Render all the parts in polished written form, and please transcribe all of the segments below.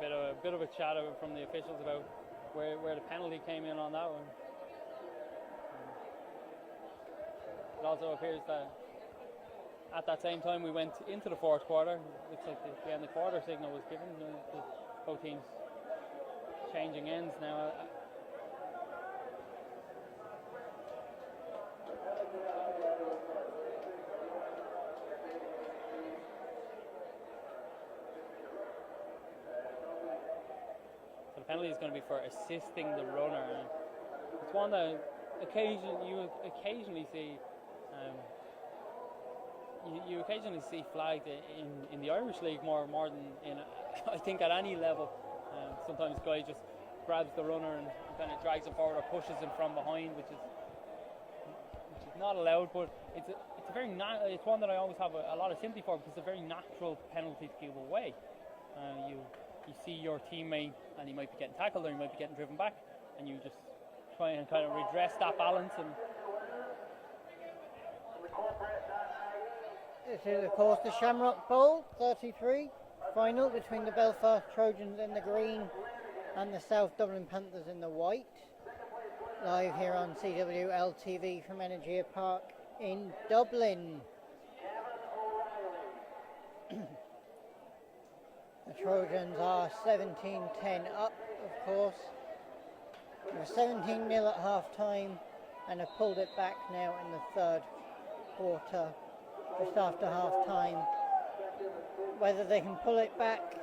a bit of a chat from the officials about where the penalty came in on that one. It also appears that at that same time we went into the fourth quarter. Looks like the quarter signal was given. Both teams changing ends now. So the penalty is going to be for assisting the runner. It's one that you occasionally see. You occasionally see flagged in the Irish League more than in I think at any level. Sometimes the guy just grabs the runner and kind of drags him forward or pushes him from behind, which is not allowed. But it's one that I always have a lot of sympathy for, because it's a very natural penalty to give away. You see your teammate and he might be getting tackled or he might be getting driven back, and you just try and kind of redress that balance. And this is, of course, the Shamrock Bowl 33 final between the Belfast Trojans in the green and the South Dublin Panthers in the white. Live here on CWL-TV from Energia Park in Dublin. The Trojans are 17-10 up, of course. They were 17-0 at half-time and have pulled it back now in the third quarter, just after half-time. Whether they can pull it back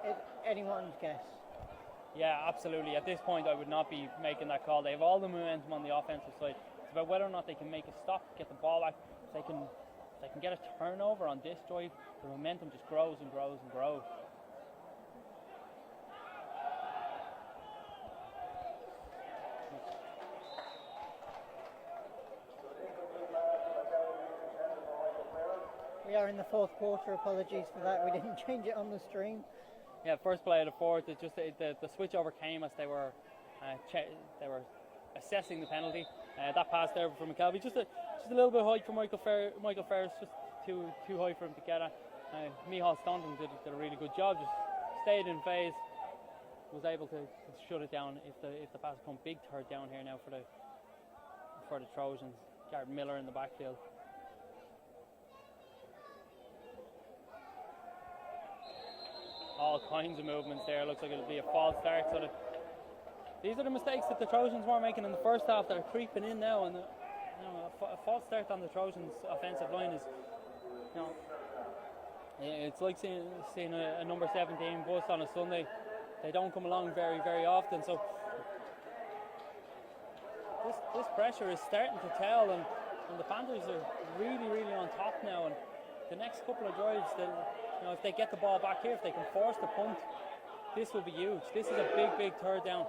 is anyone's guess. Yeah, absolutely. At this point, I would not be making that call. They have all the momentum on the offensive side. It's about whether or not they can make a stop, get the ball back. If they can get a turnover on this drive, the momentum just grows and grows and grows. We are in the fourth quarter. Apologies for that. We didn't change it on the stream. Yeah, first play of the fourth. It just the switch over came as they were assessing the penalty. That pass there from McKelvey, just a little bit high for Michael Ferris, just too high for him to get at. Michal Staunton did a really good job. Just stayed in phase, was able to shut it down. If the pass come big third down here now for the Trojans. Garrett Miller in the backfield. All kinds of movements there. Looks like it'll be a false start. So these are the mistakes that the Trojans were making in the first half that are creeping in now. And a false start on the Trojans' offensive line is, it's like seeing a number 17 bus on a Sunday. They don't come along very, very often. So this pressure is starting to tell, and the Panthers are really, really on top now. And the next couple of drives, if they get the ball back here, if they can force the punt, this will be huge. This is a big, big third down.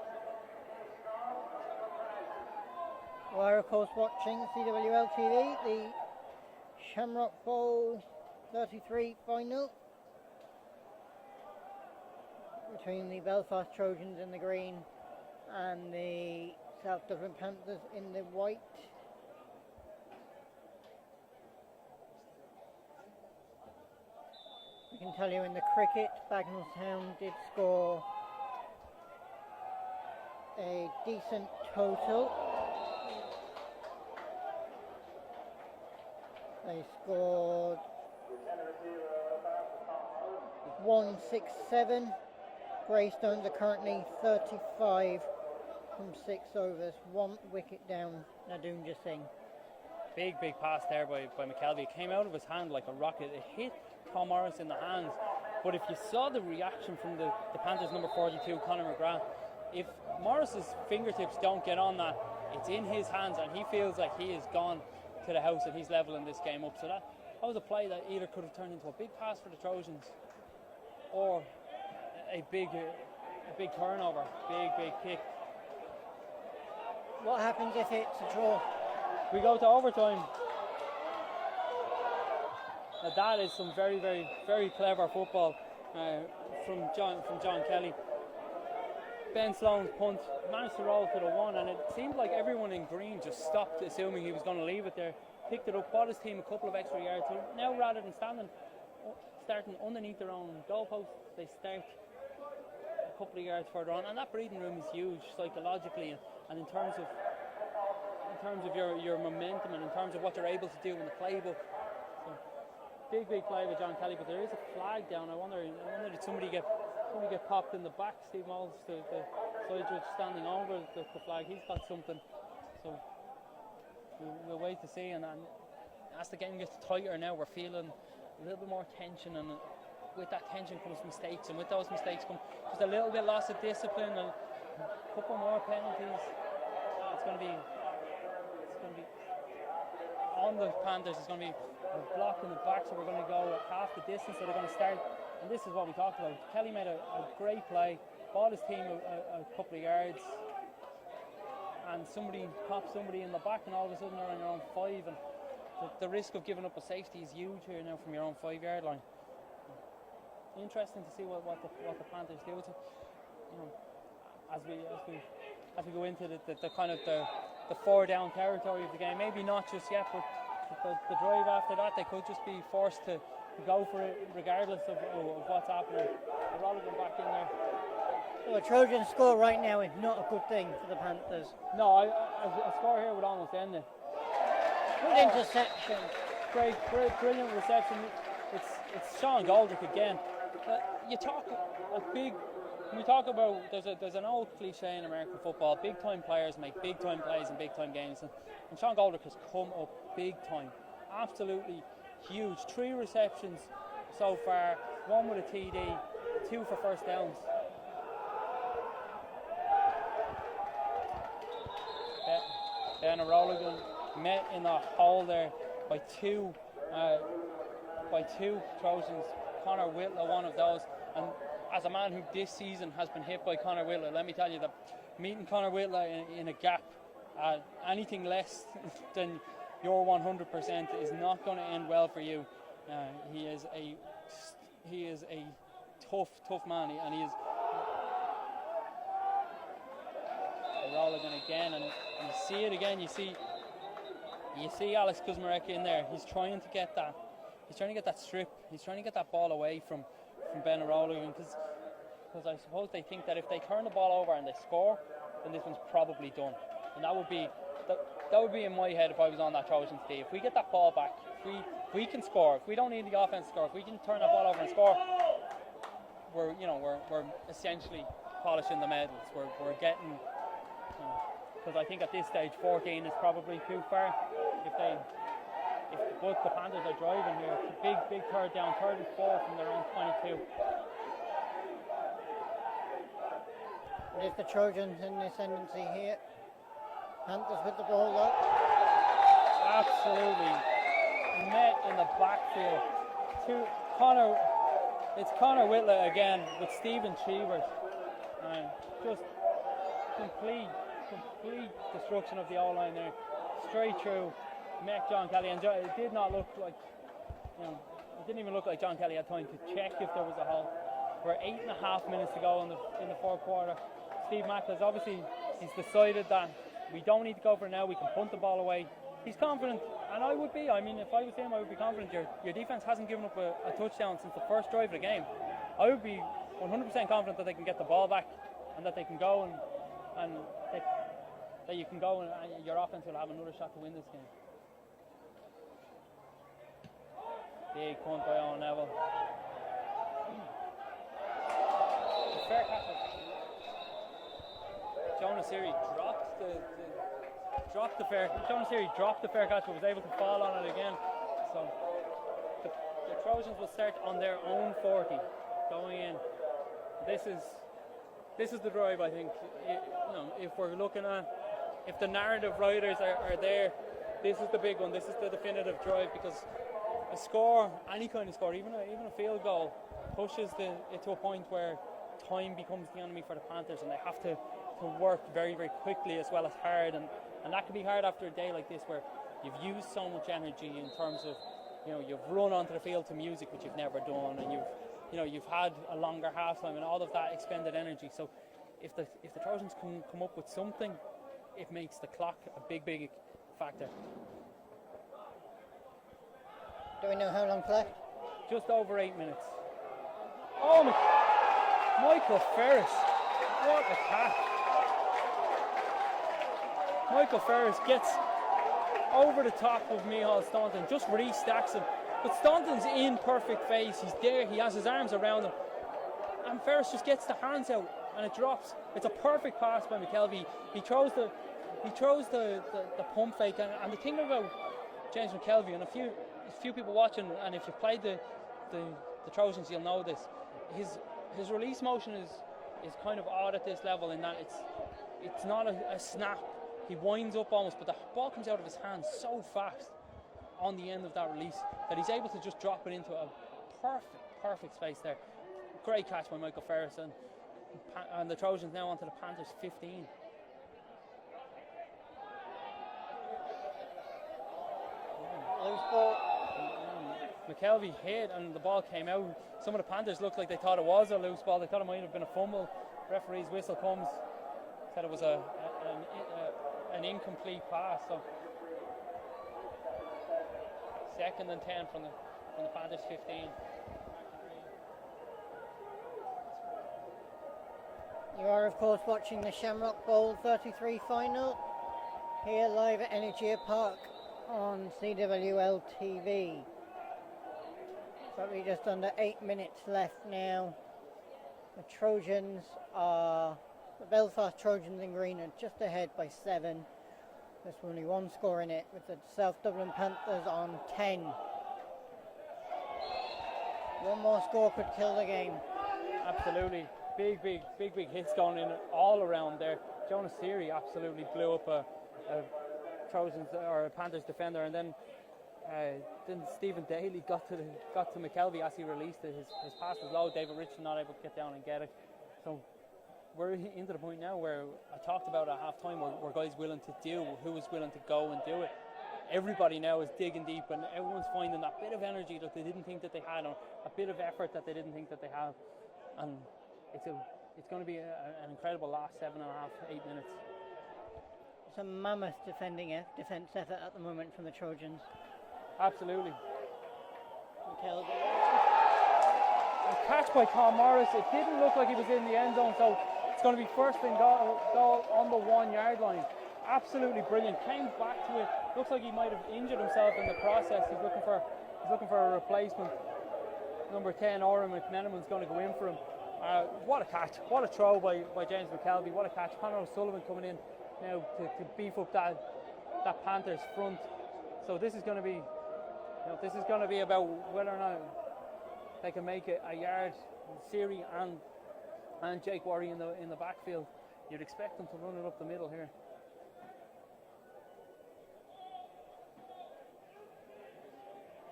We're, of course, watching CWL-TV, the Shamrock Bowl 33 final between the Belfast Trojans in the green and the South Dublin Panthers in the white. I can tell you in the cricket, Bagnallstown did score a decent total. They scored 167. Greystones are currently 35 from 6 overs, 1 wicket down. Nadunja Singh. Big pass there by McKelvey. It came out of his hand like a rocket. It hit Tom Morris in the hands. But if you saw the reaction from the Panthers number 42, Conor McGrath, if Morris's fingertips don't get on that, it's in his hands, and he feels like he is gone to the house and he's leveling this game up. So that was a play that either could have turned into a big pass for the Trojans or a big turnover, big kick. What happens if it's a draw? We go to overtime. Now that is some very, very, very clever football from John Kelly. Ben Sloan's punt managed to roll to the one, and it seemed like everyone in green just stopped, assuming he was going to leave it there. Picked it up, bought his team a couple of extra yards. So now, rather than starting underneath their own goalposts, they start couple of yards further on, and that breathing room is huge psychologically, and in terms of your momentum, and in terms of what you're able to do in the playbook. So, big play with John Kelly, but there is a flag down. I wonder did somebody get popped in the back. Steve Moles, the side judge, standing over the flag. He's got something. So we'll wait to see. And as the game gets tighter now, we're feeling a little bit more tension, and with that tension comes mistakes, and with those mistakes come just a little bit loss of discipline, and a couple more penalties. It's going to be on the Panthers. It's going to be a block in the back, so we're going to go half the distance. So they're going to start, and this is what we talked about. Kelly made a great play, bought his team a couple of yards, and somebody pops somebody in the back, and all of a sudden you're on your own 5, and the risk of giving up a safety is huge here now from your own 5-yard line. Interesting to see what the Panthers do to, as we go into the kind of the 4-down territory of the game. Maybe not just yet, but the drive after that, they could just be forced to go for it regardless of what's happening. They're all going back in there. Well, a Trojan score right now is not a good thing for the Panthers. No, a score here would almost end it. Good interception. Great, brilliant reception. It's Sean Goldrick again. We talk about there's an old cliche in American football: big time players make big time plays in big time games, and Sean Goldrick has come up big time, absolutely huge. 3 receptions so far, 1 with a TD, 2 for first downs. Ben O'Roligan met in the hole there by two Trojans. Connor Whitler, one of those, and as a man who this season has been hit by Connor Whitler, let me tell you that meeting Connor Whitler in a gap, anything less than your 100% is not going to end well for you. He is a tough man, and he is Roligan again, and you see it again. You see Alex Kuzmarek in there. He's trying to get that. He's trying to get that strip. He's trying to get that ball away from Ben O'Roligan, because I suppose they think that if they turn the ball over and they score, then this one's probably done. And that would be in my head if I was on that Trojans team. If we get that ball back, if we can score, if we don't need the offense to score, if we can turn that ball over and score, we're essentially polishing the medals. We're getting, because I think at this stage 14 is probably too far. If the Panthers are driving here, it's a big third down, 3rd and 4 from their own 22. And if the Trojans in the ascendancy here, Panthers with the ball up. Absolutely met in the backfield. It's Connor Whitler again with Stephen Cheevers. And just complete destruction of the O-line there. Straight through, met John Kelly, and it did not look like, it didn't even look like John Kelly had time to check if there was a hole. We're 8.5 minutes to go in the 4th quarter. Steve Mack has he's decided that we don't need to go for it now. We can punt the ball away. He's confident, and I would be. I mean, if I was him, I would be confident. Your defense hasn't given up a touchdown since the first drive of the game. I would be 100% confident that they can get the ball back, and that they can go and that you can go and your offense will have another shot to win this game. Big punt by Owen Neville. The fair catch. Jonas Siri dropped the fair catch, but was able to fall on it again. So the Trojans will start on their own 40 going in. This is the drive, I think. If we're looking at, if the narrative writers are there, this is the big one. This is the definitive drive, because a score, any kind of score, even a field goal, pushes it to a point where time becomes the enemy for the Panthers, and they have to work very, very quickly as well as hard, and that can be hard after a day like this where you've used so much energy in terms of, you've run onto the field to music, which you've never done, and you've had a longer halftime and all of that expended energy. So if the Trojans can come up with something, it makes the clock a big factor. Do we know how long left? Just over 8 minutes. Oh, Michael Ferris. What a catch. Michael Ferris gets over the top of Micheál Staunton, just restacks him. But Staunton's in perfect phase. He's there, he has his arms around him. And Ferris just gets the hands out and it drops. It's a perfect pass by McKelvey. He throws the pump fake. And the thing about James McKelvey, and a few people watching, and if you've played the Trojans, you'll know this. His release motion is kind of odd at this level in that it's not a snap. He winds up almost, but the ball comes out of his hands so fast on the end of that release that he's able to just drop it into a perfect space there. Great catch by Michael Ferris, and the Trojans now onto the Panthers 15. Loose ball. McKelvey hit and the ball came out. Some of the Panthers looked like they thought it was a loose ball. They thought it might have been a fumble. Referee's whistle comes. Said it was an incomplete pass. So 2nd and 10 from the Panthers 15. You are of course watching the Shamrock Bowl 33 final here live at Energia Park on CWL TV. Probably just under 8 minutes left now. The Belfast Trojans in green are just ahead by 7. There's only one score in it with the South Dublin Panthers on 10. One more score could kill the game. Absolutely. Big hits going in all around there. Jonas Seary absolutely blew up a Trojans or a Panthers defender, and then Stephen Daly got to McKelvey as he released it. His pass was low. David Richardson not able to get down and get it. So we're into the point now where I talked about at half time where guys willing to do, who is willing to go and do it. Everybody now is digging deep and everyone's finding that bit of energy that they didn't think that they had, or a bit of effort that they didn't think that they have. And it's going to be an incredible last 7.5, 8 minutes. It's a mammoth defence effort at the moment from the Trojans. Absolutely. McKelvey. A catch by Tom Morris. It didn't look like he was in the end zone, so it's going to be first and goal on the 1 yard line. Absolutely brilliant. Came back to it. Looks like he might have injured himself in the process. He's looking for a replacement. Number 10, Oren McMenamin's going to go in for him. What a catch! What a throw by James McKelvey! What a catch! Conor O'Sullivan coming in now to beef up that Panthers front. So this is going to be, about whether or not they can make it a yard. Seary and Jake Worry in the backfield. You'd expect them to run it up the middle here.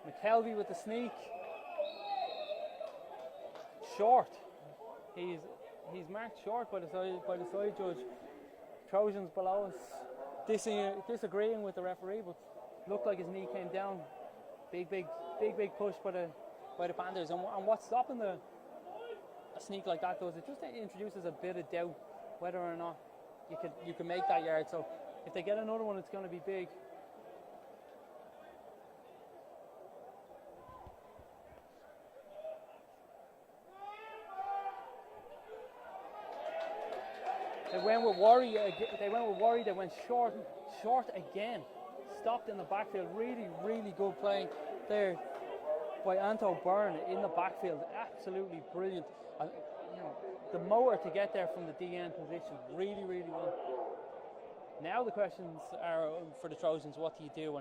McKelvey with the sneak. Short. He's marked short by the side judge. Trojans below us disagreeing with the referee, but looked like his knee came down. Big push by the Panthers. And what's stopping a sneak like that does, it just introduces a bit of doubt whether or not you can make that yard. So if they get another one, it's going to be big. They went with Worry. They went short again. Stopped in the backfield. Really good play there by Anto Byrne in the backfield. Absolutely brilliant. The motor to get there from the DN position. Really well. Now the questions are for the Trojans: what do you do?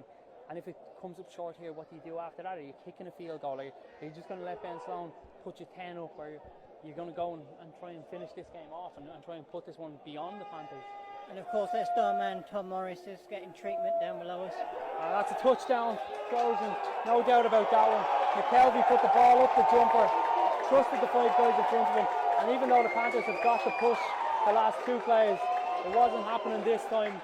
And if it comes up short here, what do you do after that? Are you kicking a field goal? Are you just going to let Ben Sloan put you 10 up, or you're going to go and try and finish this game off and try and put this one beyond the Panthers? And of course their star man Tom Morris is getting treatment down below us. That's a touchdown, Trojans, no doubt about that one. McKelvey put the ball up the jumper, trusted the 5 guys in front of him, and even though the Panthers have got to push the last 2 plays, it wasn't happening this time.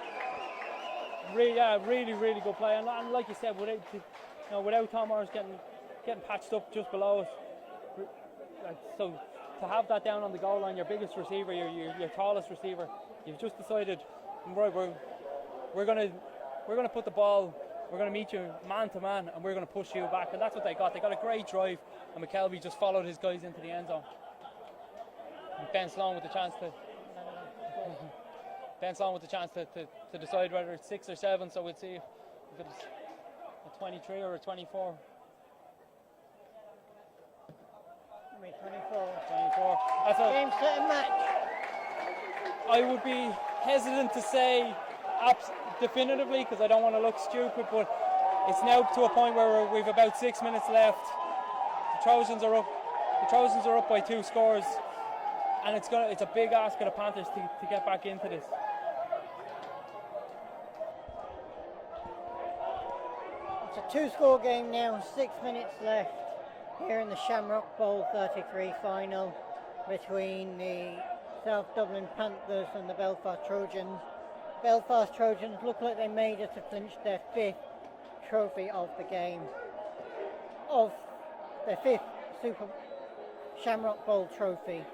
Really good play, and like you said, without Tom Morris getting patched up just below us, so to have that down on the goal line, your biggest receiver, your tallest receiver, you've just decided, right, we're going to put the ball, we're going to meet you man to man, and we're going to push you back, and that's what they got. They got a great drive, and McKelvey just followed his guys into the end zone. And Ben Sloan with the chance to Ben Sloan with the chance to decide whether it's 6 or 7, so we'll see if it's a 23 or a 24. 24. 24. That's a Game, set and match. I would be hesitant to say definitively because I don't want to look stupid, but it's now to a point where we've about 6 minutes left. The Trojans are up by 2 scores, and it's a big ask of the Panthers to get back into this. It's a 2-score game now, 6 minutes left here in the Shamrock Bowl 33 final between the South Dublin Panthers and the Belfast Trojans. Belfast Trojans look like they made it to clinch their 5th trophy of the game, of their 5th Super Shamrock Bowl trophy,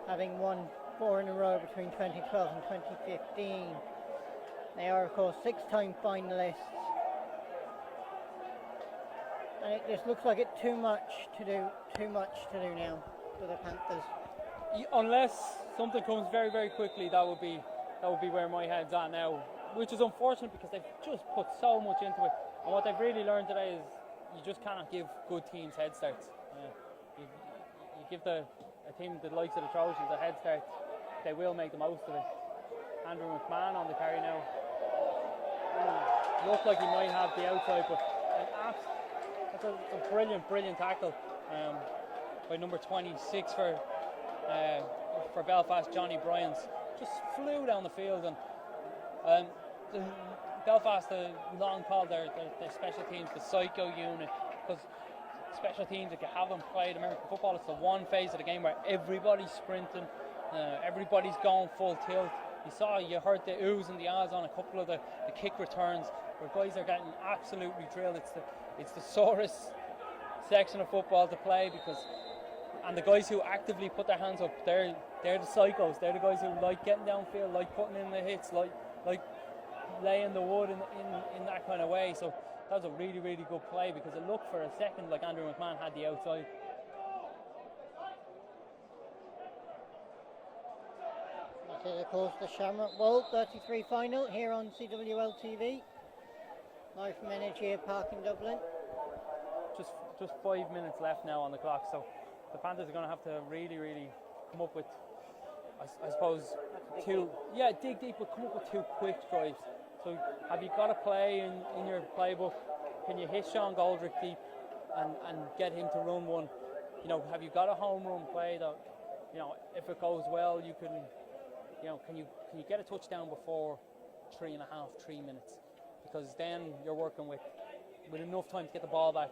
having won 4 in a row between 2012 and 2015. They are, of course, 6-time finalists, and it just looks like it's too much to do now for the Panthers. Unless something comes very, very quickly, that would be where my head's at now, which is unfortunate because they've just put so much into it. And what they've really learned today is you just cannot give good teams head starts. You give a team the likes of the Trojans a head start, they will make the most of it. Andrew McMahon on the carry now. Looked like he might have the outside, but that's a brilliant tackle by number 26 for Belfast, Johnny Bryans. Just flew down the field, and Belfast long called their special teams the psycho unit, because special teams, if you haven't played American football, it's the one phase of the game where everybody's sprinting, everybody's going full tilt. You heard the oohs and the ahs on a couple of the kick returns where guys are getting absolutely drilled. It's the sorest section of football to play and the guys who actively put their hands up, they're the psychos. They're the guys who like getting downfield, like putting in the hits, like laying the wood in that kind of way. So that was a really, really good play because it looked for a second like Andrew McMahon had the outside. This is, of course, the Shamrock Bowl 33 final here on CWL TV, live from Energia Park in Dublin. Just 5 minutes left now on the clock, so the Panthers are going to have to really, really come up with, I suppose, dig deep, but come up with 2 quick drives. So have you got a play in your playbook? Can you hit Sean Goldrick deep and get him to run one? Have you got a home run play that, if it goes well, you can, can you get a touchdown before 3 minutes? Because then you're working with enough time to get the ball back.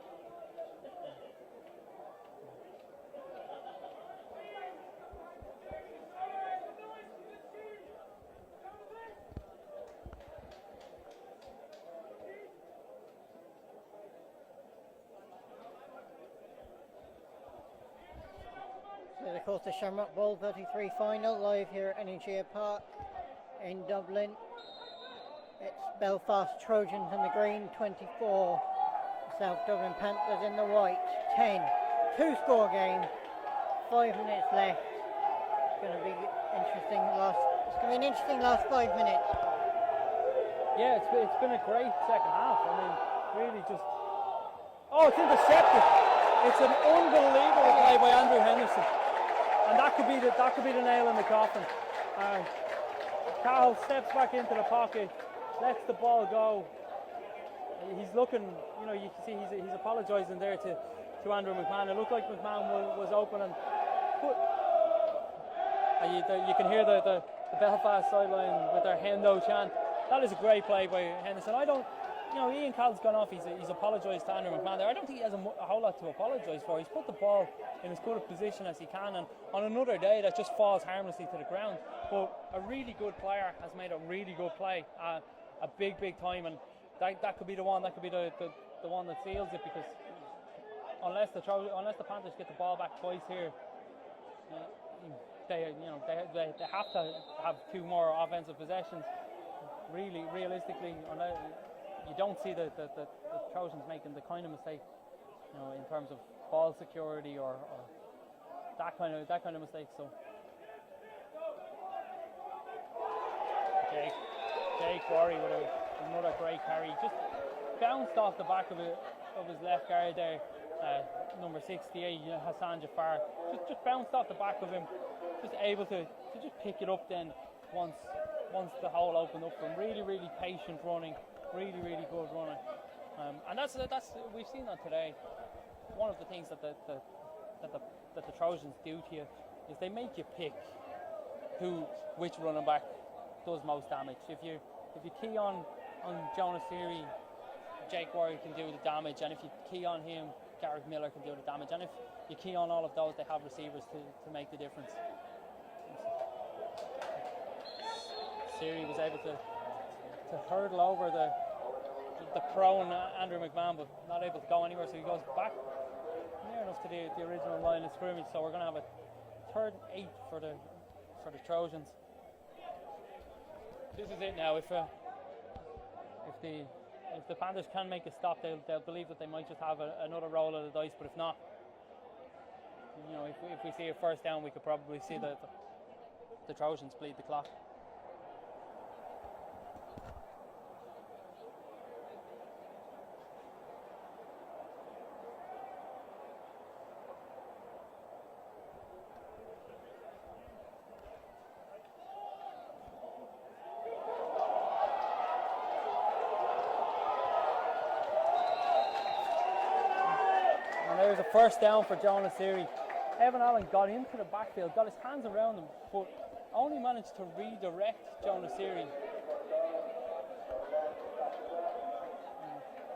And of course the Shamrock Bowl 33 final live here at Energia Park in Dublin. It's Belfast Trojans in the green, 24. South Dublin Panthers in the white, 10. 2-score game, 5 minutes left. It's going to be an interesting last 5 minutes. Yeah, it's been a great second half. I mean, really just. Oh, it's intercepted. It's an unbelievable play by Andrew Henderson. And that could be the nail in the coffin. Carl steps back into the pocket, lets the ball go. He's looking, you can see he's apologising there to Andrew McMahon. It looked like McMahon was open, and you can hear the Belfast sideline with their Hendo chant. That is a great play by Henderson. Ian Call's gone off. He's apologised to Andrew McMahon there. I don't think he has a whole lot to apologise for. He's put the ball in as good a position as he can, and on another day that just falls harmlessly to the ground. But a really good player has made a really good play, a big time, and that could be the one. That could be the one that seals it, because unless the Panthers get the ball back twice here, they have to have 2 more offensive possessions. Really, realistically, you don't see the Trojans making the kind of mistake, in terms of ball security or that kind of mistake. So Jake Worry with another great carry. Just bounced off the back of his left guard there. Number 68, Hassan Jafar. Just bounced off the back of him. Just able to just pick it up then once the hole opened up for him. Really, really patient running. Really, really good running. And that's we've seen that today. One of the things that the Trojans do to you is they make you pick which running back does most damage. If you key on Jonas Seary, Jake Worry can do the damage, and if you key on him, Gareth Miller can do the damage, and if you key on all of those, they have receivers to make the difference. Seary was able to hurdle over the prone Andrew McMahon, but not able to go anywhere, so he goes back near enough to the original line of scrimmage. So we're going to have a 3rd and 8 for the Trojans. This is it now. If the Panthers can make a stop, they'll believe that they might just have another roll of the dice. But if not, if we see a first down, we could probably see the Trojans bleed the clock. There's a first down for Jonas Seary. Evan Allen got into the backfield, got his hands around him, but only managed to redirect Jonas Seary.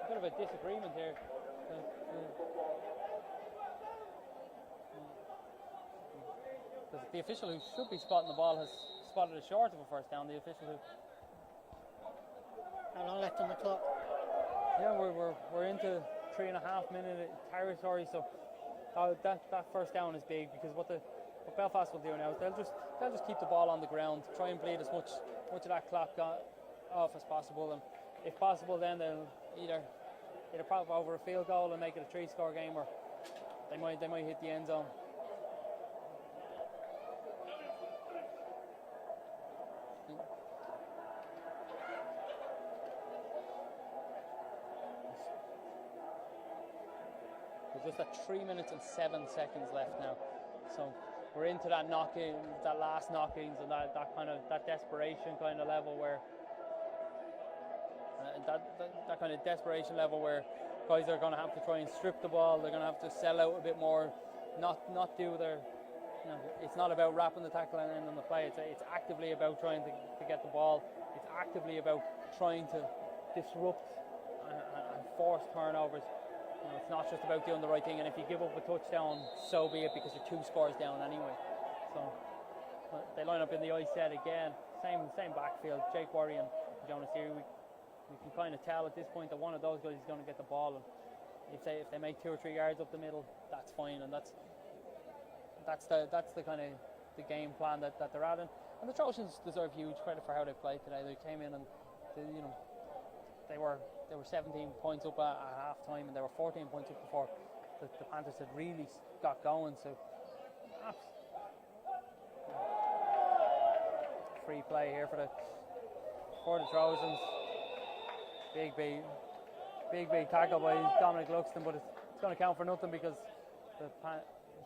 A bit of a disagreement here. The official who should be spotting the ball has spotted it short of a first down. The official who... How long left on the clock? Yeah, we're into 3.5 minute territory, so that first down is big, because what Belfast will do now is they'll just keep the ball on the ground, try and bleed as much of that clock off as possible, and if possible then they'll either pop over a field goal and make it a 3-score game, or they might hit the end zone. There's just 3 minutes and 7 seconds left now, so we're into that last knock-ins, and that desperation kind of level where that kind of desperation level where guys are going to have to try and strip the ball. They're going to have to sell out a bit more, not do their. It's not about wrapping the tackle and ending the play. It's actively about trying to get the ball. It's actively about trying to disrupt and force turnovers. It's not just about doing the right thing, and if you give up a touchdown, so be it, because you're 2 scores down anyway. So they line up in the ice set again, same backfield. Jake Worry and Jonas Seary. We can kind of tell at this point that one of those guys is going to get the ball, and if they make 2 or 3 yards up the middle, that's fine, and that's the kind of the game plan that they're at. And the Trojans deserve huge credit for how they played today. They came in and they were 17 points up at half time, and they were 14 points up before the Panthers had really got going. So free play here for the Trojans. Big tackle by Dominic Luxton, but it's going to count for nothing, because the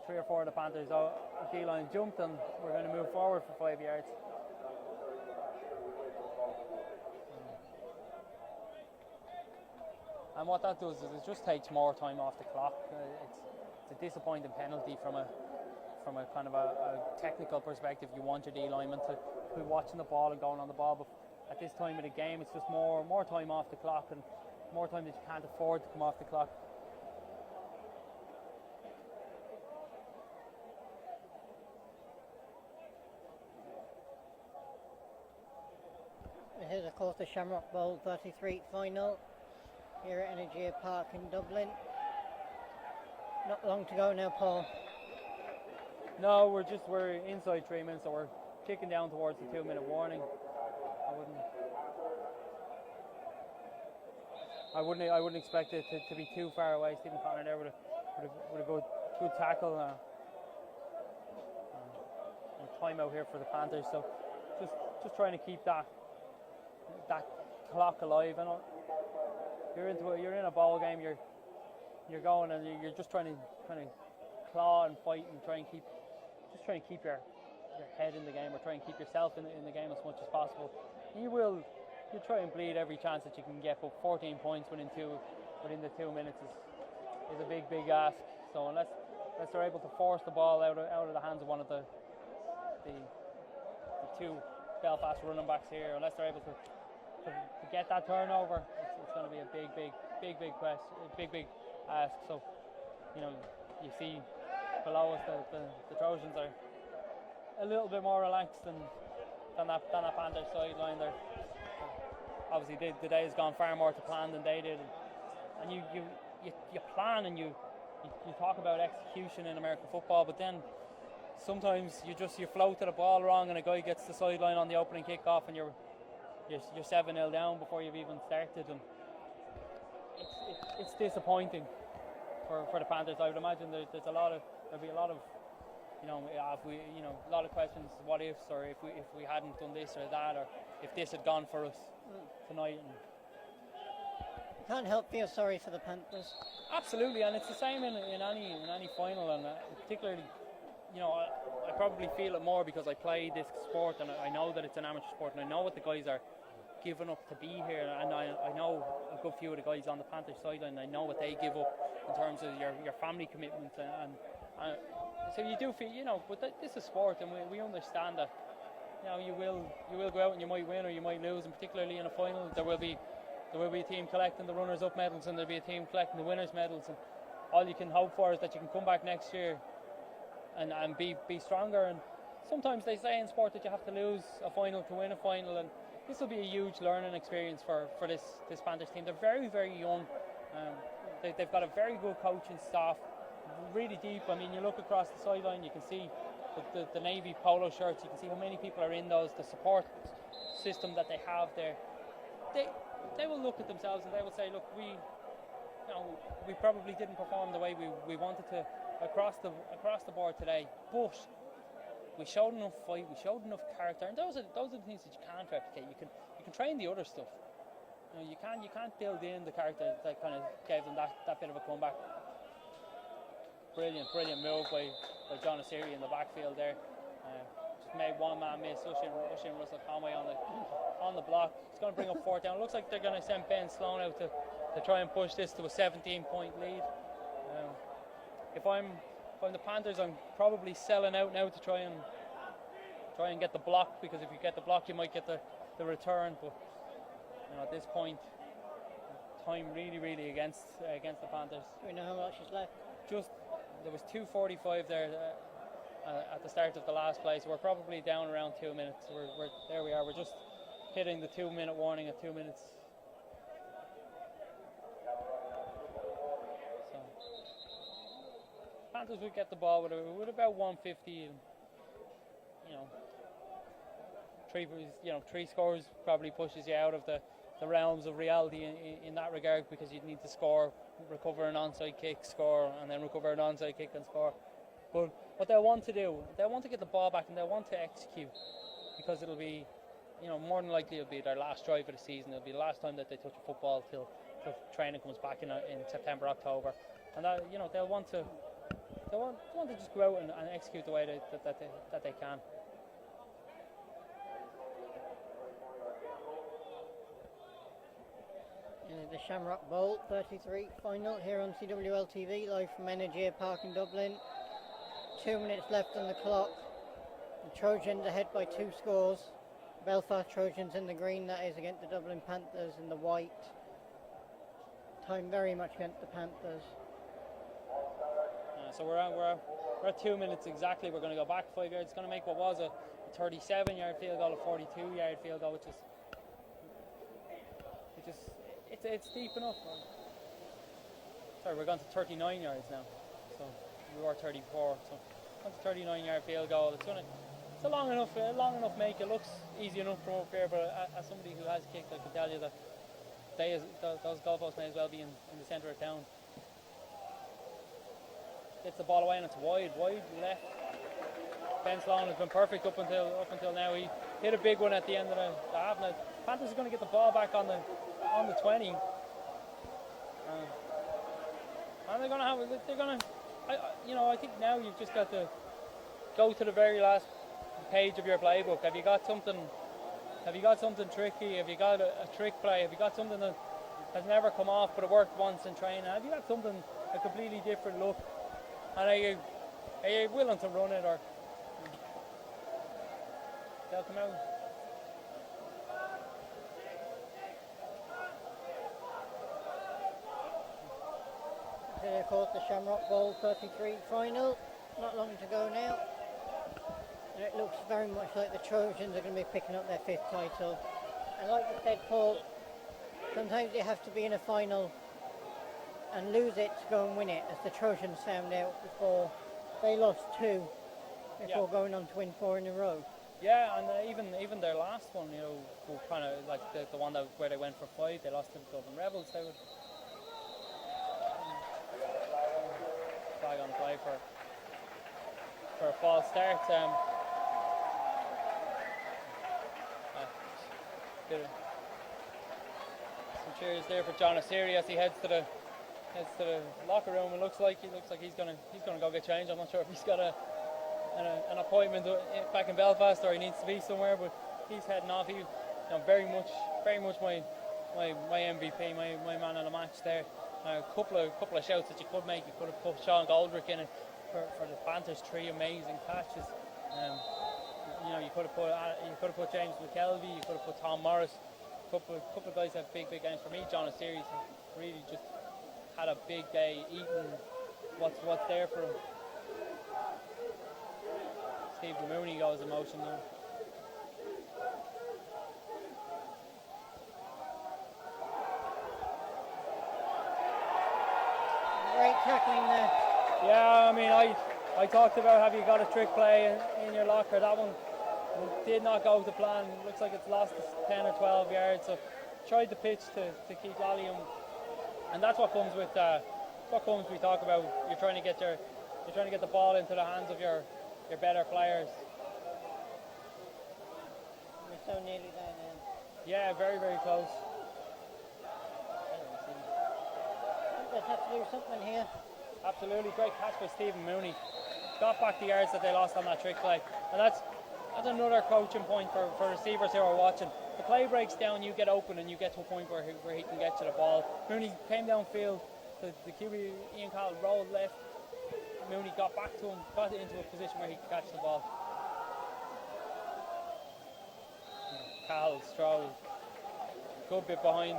3 or 4 of the Panthers D-line jumped, and we're going to move forward for 5 yards. And what that does is it just takes more time off the clock. It's a disappointing penalty from a kind of a technical perspective. You want your D-lineman to be watching the ball and going on the ball, but at this time of the game, it's just more time off the clock, and more time that you can't afford to come off the clock. This is, of course, the Shamrock Bowl 33 final here at Energia Park in Dublin. Not long to go now, Paul. No, we're inside 3 minutes, so we're kicking down towards the 2-minute warning. I wouldn't expect it to be too far away. Stephen Connor there with a good tackle. And timeout here for the Panthers. So just trying to keep that that clock alive. And you're in a ball game. You're going and you're just trying to claw and fight and try and keep your head in the game, or try and keep yourself in the game as much as possible. You try and bleed every chance that you can get, but 14 points within the 2 minutes is a big ask. So unless they're able to force the ball out of the hands of one of the two Belfast running backs here, unless they're able to get that turnover, it's going to be a big question, big ask. So you see below us the Trojans are a little bit more relaxed than that Panthers sideline. There, obviously, the day has gone far more to plan than they did, and you plan and you talk about execution in American football, but then sometimes you float to the ball wrong, and a guy gets the sideline on the opening kickoff, and you're 7-0 down before you've even started, and it's disappointing for the Panthers. I would imagine there'll be a lot of a lot of questions, what ifs, or if we hadn't done this or that, or if this had gone for us tonight. And can't help feel sorry for the Panthers. Absolutely, and it's the same in any final, and particularly, I probably feel it more because I play this sport and I know that it's an amateur sport, and I know what the guys are giving up to be here, and I know a good few of the guys on the Panthers sideline. I know what they give up in terms of your family commitment, and so you do feel, but this is sport, and we understand that. You will go out and you might win or you might lose, and particularly in a final, there will be a team collecting the runners-up medals and there'll be a team collecting the winners' medals, and all you can hope for is that you can come back next year and be stronger. And sometimes they say in sport that you have to lose a final to win a final, and this will be a huge learning experience for this Panthers team. They're very, very young. They've got a very good coaching staff, really deep. I mean, you look across the sideline, you can see the navy polo shirts, you can see how many people are in those, the support system that they have there. They will look at themselves and they will say, look, we probably didn't perform the way we wanted to across the board today, but we showed enough fight, we showed enough character, and those are the things that you can't replicate. You can train the other stuff. You can't build in the character that kind of gave them that bit of a comeback. Brilliant move by John Asiri in the backfield there. Just made one man miss, Ushin Russell Conway on the block. It's going to bring up fourth down. It looks like they're going to send Ben Sloan out to try and push this to a 17-point lead. If I'm the Panthers, I'm probably selling out now to try and get the block, because if you get the block, you might get the return. But at this point, time really against the Panthers. Do we know how much is left? There was 2:45 there at the start of the last play, so we're probably down around 2 minutes. We're there we are. We're just hitting the 2-minute warning at 2 minutes. So Panthers would get the ball with about 150, and three scores probably pushes you out of the realms of reality in that regard, because you'd need to score, recover an onside kick, score, and then recover an onside kick and score. But what they'll want to do, they'll want to get the ball back and they'll want to execute, because it'll be, more than likely it'll be their last drive of the season. It'll be the last time that they touch a football till training comes back in September, October, and that, they'll want to just go out and execute the way that they can. The Shamrock Bowl 33 final here on CWL TV, live from Energia Park in Dublin. 2 minutes left on the clock. The Trojans ahead by 2 scores. Belfast Trojans in the green, that is, against the Dublin Panthers in the white. Time very much against the Panthers. So we're at 2 minutes exactly. We're going to go back 5 yards. It's going to make what was a 37-yard field goal, a 42-yard field goal, which is it's deep enough. Sorry, we're going to 39 yards now. So we were 34. So it's a 39-yard field goal. It's a long enough make. It looks easy enough from up here, but as somebody who has kicked, I can tell you that those goalposts may as well be in the centre of town. Gets the ball away and it's wide left. Ben Sloan has been perfect up until now. He hit a big one at the end of the half. Now, Panthers are going to get the ball back on the 20, and they're going to have. I think now you've just got to go to the very last page of your playbook. Have you got something tricky? Have you got a trick play? Have you got something that has never come off but it worked once in training? Have you got something, a completely different look? And are you willing to run it, or they'll come out? Of course, the Shamrock Bowl 33 final. Not long to go now. And it looks very much like the Trojans are going to be picking up their 5th title. And like you said, Paul, sometimes you have to be in a final and lose it to go and win it, as the Trojans found out before. They lost 2 before going on to win 4 in a row. Yeah, and even their last one, kind of like the one where they went for 5, they lost to the Dublin Rebels. They would flag on play for a false start. Some cheers there for John Osiri as he heads to the locker room. It looks like he's gonna go get changed. I'm not sure if he's got an appointment back in Belfast or he needs to be somewhere, but he's heading off. He, very much my MVP, my man of the match there. A couple of shouts that you could make. You could have put Sean Goldrick in it for the Panthers' 3 amazing catches. You could have put James McKelvey. You could have put Tom Morris. A couple of guys have big games. For me, John Osiri really just had a big day, eating what's there for him. Steve Mooney goes emotional. Great tackling there. Yeah, I mean, I talked about have you got a trick play in your locker. That one did not go to plan. Looks like it's lost 10 or 12 yards. So tried the pitch to keep Lally, and that's what comes with we talk about. You're trying to get the ball into the hands of your better players. We're so nearly there now. Yeah, very, very close. Let's have to do something here. Absolutely, great catch by Stephen Mooney. Got back the yards that they lost on that trick play, and that's another coaching point for receivers who are watching. The play breaks down, you get open, and you get to a point where he can get to the ball. Mooney came downfield, the QB Ian Cowell rolled left. Mooney got back to him, got into a position where he could catch the ball. Cowell, Stroll, good bit behind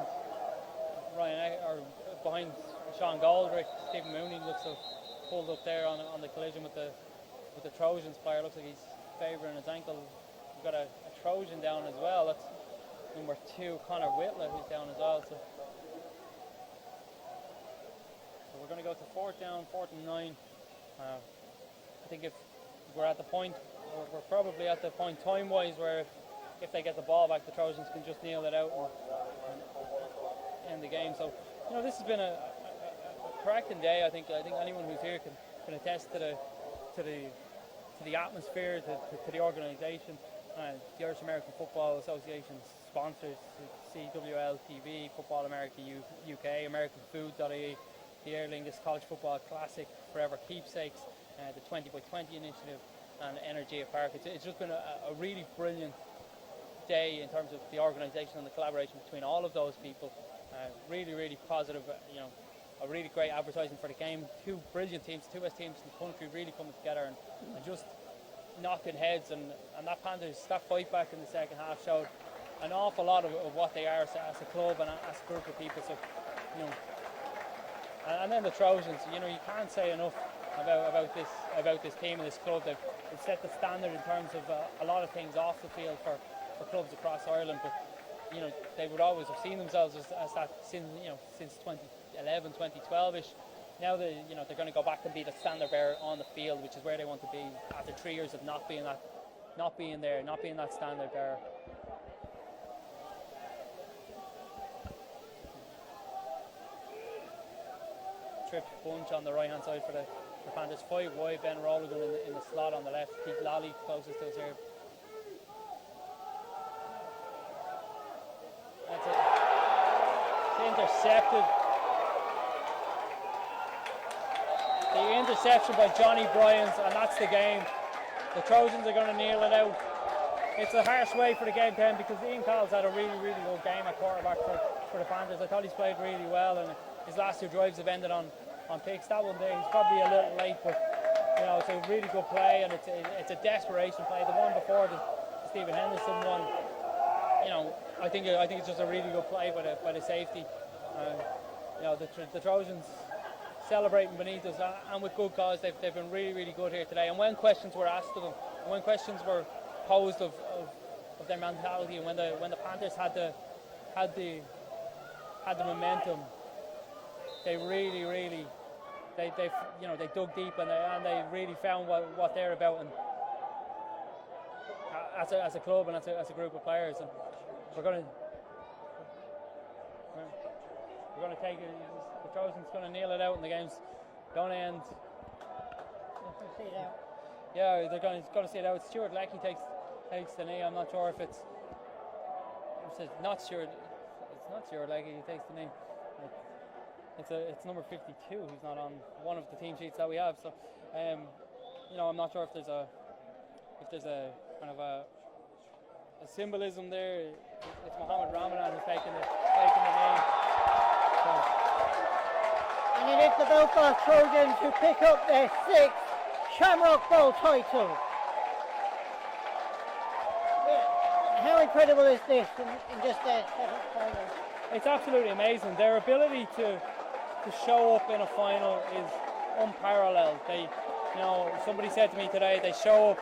behind Sean Goldrick. Stephen Mooney looks to have pulled up there on the collision with the Trojans player. Looks like he's favouring his ankle. We've got a Trojan down as well. That's number 2, Connor Whitler, who's down as well. So we're going to go to 4th down, 4th and 9. I think if we're at the point, we're probably at the point time-wise where if they get the ball back, the Trojans can just kneel it out and end the game. So this has been a cracking day. I think anyone who's here can attest to the atmosphere, to the organisation. The Irish American Football Association sponsors CWL TV, Football America UK, americanfootball.ie, the Aer Lingus College Football Classic, Forever Keepsakes, the 20x20 initiative, and Energy at Park. It's just been a really brilliant day in terms of the organisation and the collaboration between all of those people. Really, really positive. A really great advertising for the game. 2 brilliant teams, 2 best teams in the country, really coming together and just knocking heads. And that fight back in the second half showed an awful lot of what they are as a club and as a group of people. So, and then the Trojans. You can't say enough about this team and this club. They've set the standard in terms of a lot of things off the field for clubs across Ireland. But they would always have seen themselves as that since 2011, 2012ish. Now they're going to go back and be the standard bearer on the field, which is where they want to be after 3 years of not being that standard bearer. Trip bunch on the right hand side for Panthers. 5 wide, Ben Rologan in the slot on the left. Keith Lally closest to us here. intercepted. The interception by Johnny Bryans, and that's the game. The Trojans are going to kneel it out. It's a harsh way for the game to end because Ian Cowles had a really, really good game at quarterback for the Panthers. I thought he's played really well, and his last two drives have ended on picks. That one there, he's probably a little late, but you know, it's a really good play, and it's a desperation play. The one before the Stephen Henderson one, you know, I think it's just a really good play by the safety. You know, the Trojans celebrating beneath us, and with good cause. They've been really, really good here today. And when questions were asked of them, when questions were posed of their mentality, and when the Panthers had the momentum, they really they you know, they dug deep, and they really found what they're about, and as a club and as a group of players. And we're going to take it. The Trojans going to kneel it out, and the game's going to end. Yeah, they're going to see it out. Stuart Leckie takes the knee. I'm not sure if it's not Stuart. It's not Stuart Leckie who takes the knee. It's number 52 who's not on one of the team sheets that we have. So, you know, I'm not sure if there's a kind of a symbolism there. It's Mohammed Ramadan who's taking the knee. So. And it is the Belfast Trojans who pick up their 6th Shamrock Bowl title. How incredible is this in just their 7th final? It's absolutely amazing. Their ability to show up in a final is unparalleled. They, you know, somebody said to me today, they show up,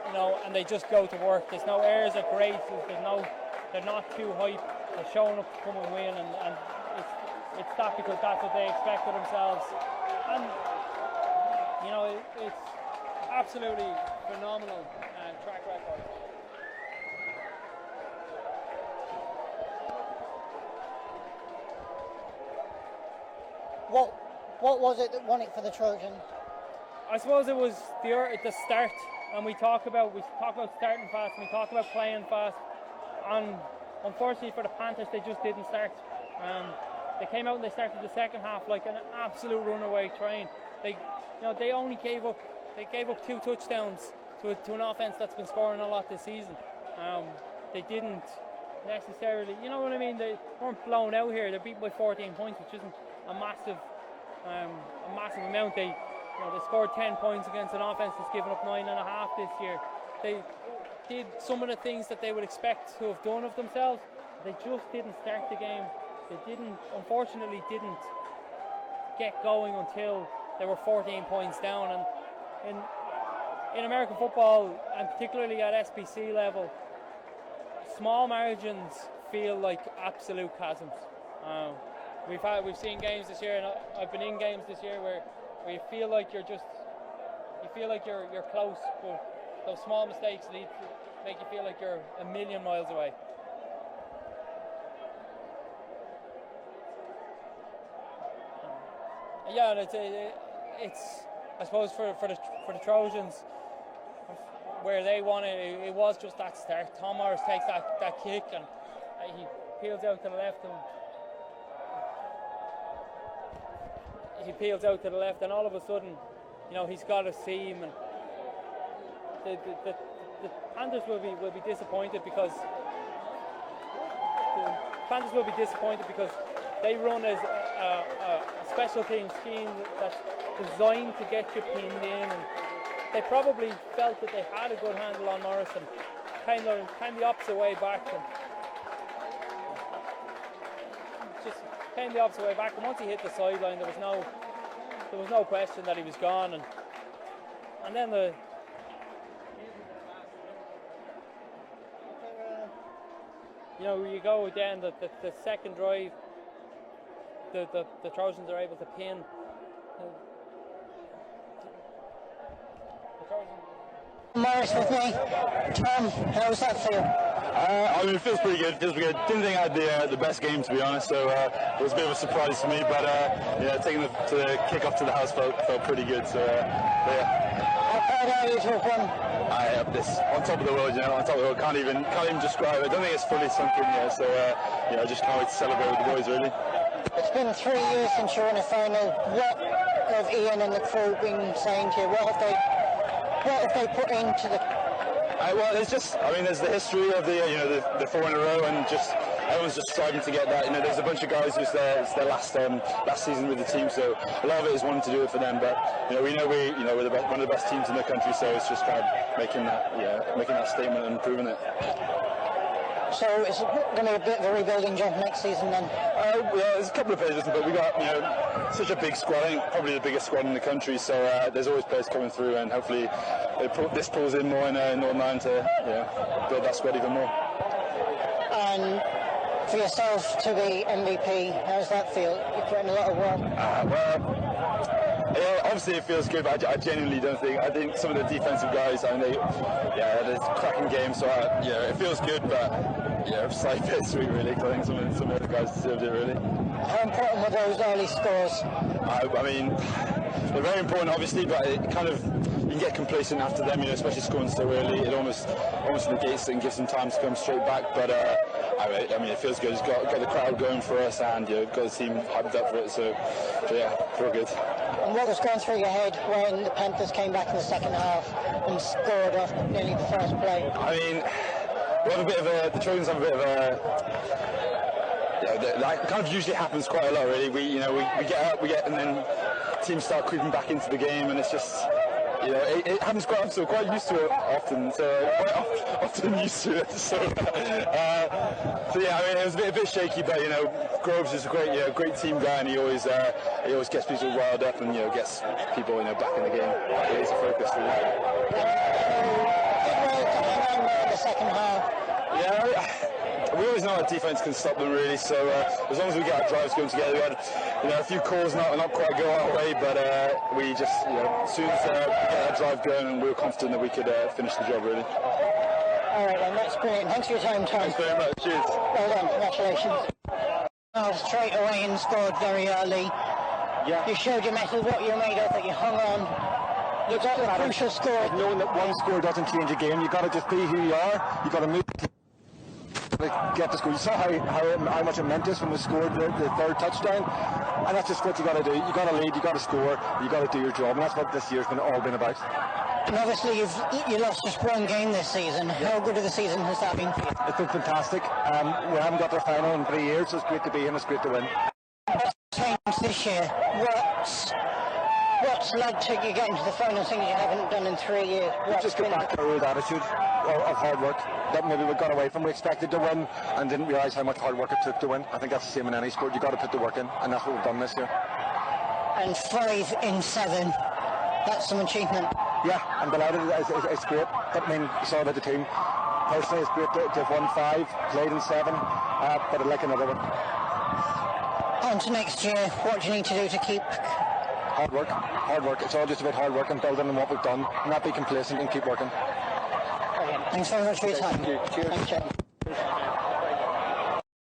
you know, and they just go to work. There's no airs or graces. They're not too hype. They're showing up to come and win, and it's that because that's what they expect of themselves. And you know, it's absolutely phenomenal track record. What was it that won it for the Trojans? I suppose it was the start, and we talk about starting fast, and we talk about playing fast, and unfortunately for the Panthers, they just didn't start. They came out and they started the second half like an absolute runaway train. They only gave up 2 touchdowns to an offense that's been scoring a lot this season. They didn't necessarily, you know what I mean? They weren't blown out here. They're beaten by 14 points, which isn't a massive amount. They scored 10 points against an offense that's given up 9.5 this year. They did some of the things that they would expect to have done of themselves. They just didn't start the game. They unfortunately didn't get going until they were 14 points down. And in American football, and particularly at SPC level, small margins feel like absolute chasms. We've seen games this year, and I've been in games this year where you feel like you're close, but those small mistakes lead to make you feel like you're a million miles away. Yeah, and it's I suppose for the Trojans, where they won it, it was just that start. Tom Morris takes that kick, and he peels out to the left, and all of a sudden, you know, he's got a seam, and the Panthers will be disappointed because they run as a special team scheme that's designed to get you pinned in, and they probably felt that they had a good handle on Morris and kind the opposite way back, and just came the opposite way back. And once he hit the sideline, there was no question that he was gone, and then you go again, the second drive, the Trojans are able to pin. Morris with me. Tom, how does that feel? I mean, it feels pretty good. Didn't think I had the best game, to be honest. So it was a bit of a surprise to me. But taking the kick off to the house felt pretty good. So yeah. proud are you to have won? I have this on top of the world, on top of the world. Can't even describe it. I don't think it's fully sunk in yet. So I just can't wait to celebrate with the boys, really. It's been 3 years since you won a final. What have Ian and the crew been saying to you? What have they put into the? Well, there's the history of the 4 in a row, and just everyone's just striving to get that. There's a bunch of guys who's it's their last season with the team, so a lot of it is wanting to do it for them. But we know we're one of the best teams in the country, so it's just kind of making that statement and proving it. So it's going to be a bit of a rebuilding job next season then? There's a couple of players, but we got such a big squad. I think probably the biggest squad in the country. So there's always players coming through, and hopefully this pulls in more in Northern Ireland to build that squad even more. And for yourself to be MVP, how does that feel? You're putting a lot of work. Obviously it feels good, but I genuinely don't think. I think some of the defensive guys, they had a cracking game, so it feels good, but slight bittersweet really. I think some of the guys deserved it really. How important were those early scores? They're very important, obviously, but it you can get complacent after them, especially scoring so early. It almost negates it and gives them time to come straight back. But it feels good. It's got the crowd going for us, and got the team hyped up for it. So feel good. And what was going through your head when the Panthers came back in the second half and scored off nearly the first play? We have a bit of the Trojans have a bit of that kind of usually happens quite a lot, really. We get up, and then teams start creeping back into the game, and it's just it happens quite often. So we're quite used to it often. So quite often used to it. So it was a bit shaky, but Groves is a great team guy, and he always gets people riled up and gets people back in the game. It is a focus for the second half. We always know our defense can stop them really. So as long as we get our drives going together, we had a few calls not quite go our way, but we just as soon as we get our drive going, and we were confident that we could finish the job really. All right, then, that's brilliant. Thanks for your time, Tom. Thanks very much. Cheers. Well done. Congratulations. Straight away and scored very early. Yeah. You showed your mettle, what you're made of, that you hung on. You got the crucial score. Knowing that one score doesn't change a game, you've got to just be who you are. You've got to move to get the score. You saw how much it meant us when we scored the third touchdown, and that's just what you got to do. You got to lead, you got to score, you got to do your job, and that's what this year's all been about. And obviously you lost just one game this season. How good of the season has that been for you? It's been fantastic. We haven't got their final in 3 years, so it's great to be in, it's great to win. What's changed this year? What's led to you getting to the final, things you haven't done in 3 years? We've just got back to our old attitude of hard work that maybe we got away from. We expected to win and didn't realise how much hard work it took to win. I think that's the same in any sport. You've got to put the work in, and that's what we've done this year. And 5 in 7, that's some achievement. Yeah, I'm delighted. It's great. You saw about the team. Personally, it's great to have won 5, played in 7, but I'd like another one. On to next year, what do you need to do to keep? Hard work. It's all just about hard work and building on what we've done, not be complacent and keep working. Brilliant. Thanks very much for your time. Thank you. Cheers. Thanks, Jim.